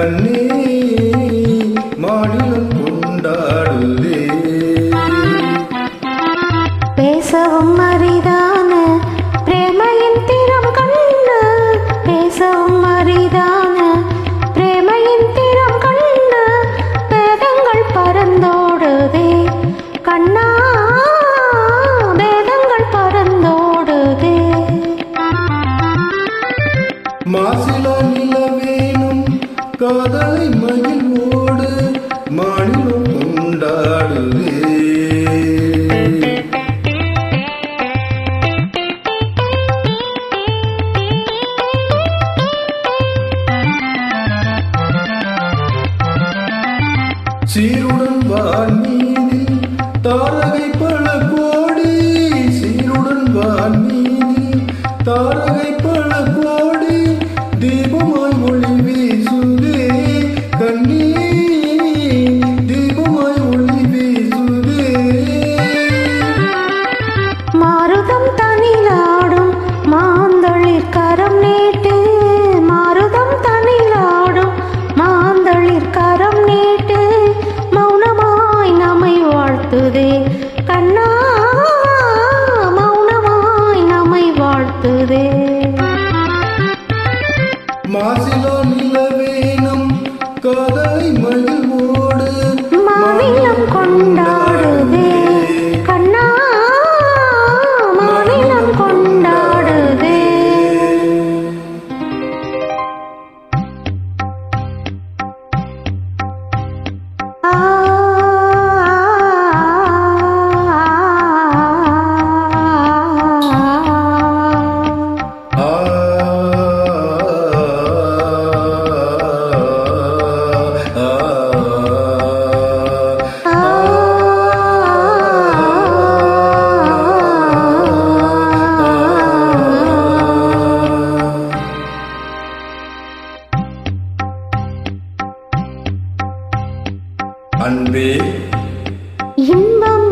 கண்ணே மாநிலம் கொண்டாடுதே. பேசவும் அரிதான பிரேமையின் திறம் கண்டு, பேசவும் அரிதான பிரேமையின் திறம் கண்டு, வேதங்கள் பறந்தோடுதே கண்ணா, வேதங்கள் பறந்தோடுதே. மாசிலா நிலவேனும் காதலை மகிழ்வோடு மாநிலம் கொண்டாடுதே. சீருடன் வான்மீதில் தாரகை பல கோடி, சீருடன் வான்மீதில் தாரகை பல கோடி, தீபமாய் ஒளி வீசுதே கண்ணே, தீபமாய் ஒளி வீசுதே. மாருதம் தனிலாடும் மாந்தளிர் கரம் நீட்டு, மாருதம் தனிலாடும் மாந்தளிர் கரம் நீட்டு, மௌனமாய் நம்மை வாழ்த்துதே கண்ணா, மௌனமாய் நம்மை வாழ்த்துதே. மாசிலா நிலவேனும் காதலை மகிழ்வோடு மாநிலம் கொண்டாடுதே கண்ணா, மாநிலம் கொண்டாடுதே. ஆ அன்பே இன்பம்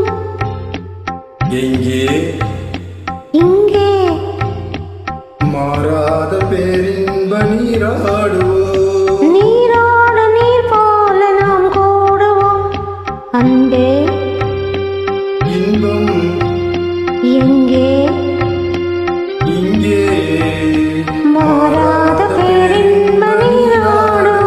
எங்கே இங்கே, மாறாத பேரின்ப நீராடுவோம். நீரோடு நீர் போல நாம் கூடுவோம். அன்பே இன்பம் எங்கே இங்கே, மாறாத பேரின்ப நீராடுவோம்.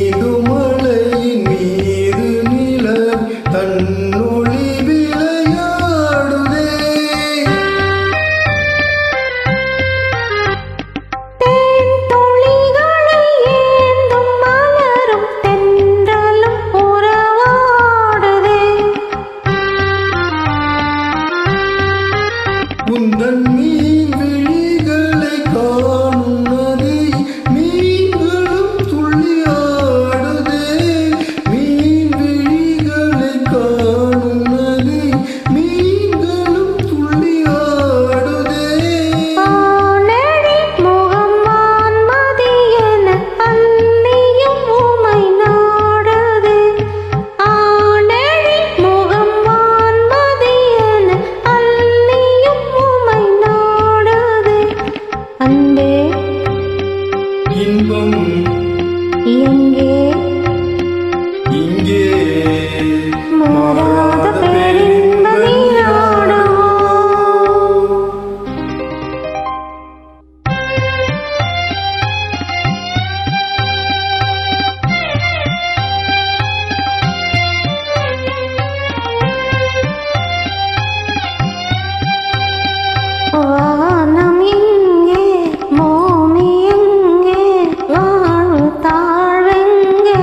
நீதுமலையின் மீது நிலவு தன்னொளி விளையாடுதே. தேன் துளிகளை ஏந்தும் மலரும் தென்றலும் உறவாடுதே. உந்தன் மீன் விழிகளை காணும் நதி மீன்களும் துள்ளியாடுதே. மீன் விழிகளை காணும் நதி மீன்களும் துள்ளியாடுதே. ஆனடி முகம் வான்மதி என அன்னியும் உமை நாடுதே. ஆனடி முகம் வான்மதி என அன்னியும் உமை நாடுதே. அன்பே இன்பம் எங்கே இங்கே, மாறாத பேரின்ப நீராடுவோம். வானம் எங்கே, பூமி எங்கே, வாழ்வு தாழ்வெங்கே,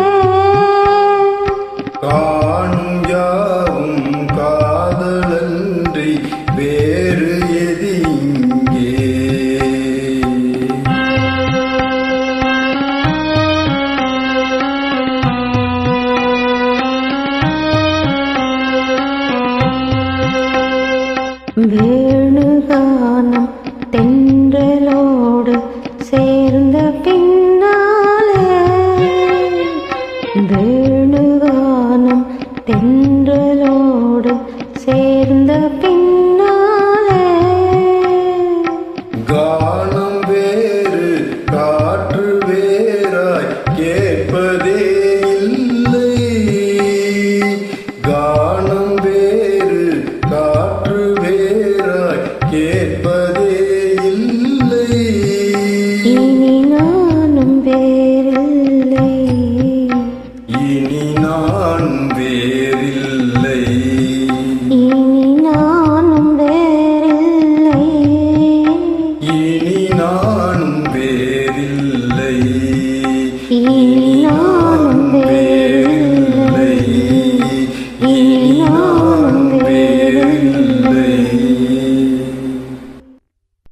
காணும் யாவும் காதலன்றி வேறு எது இங்கே. வேணுகானம் தென்றலோடு சேர்ந்த பின்னாலே, வேணுகானம் தென்றலோடு சேர்ந்த பின்னாலே கானம் வேறு காற்று வேறாய் கேட்பதே இல்லை. கானம் வேறு காற்று வேறாய் கேட்பதே இல்லை. இனி நானும் வேறில்லை. இனி நான் வேறில்லை. இனி நானும் வேறில்லை. இனி நானும் வேறில்லை. இனி நானும் வேறில்லை. இனி நானும்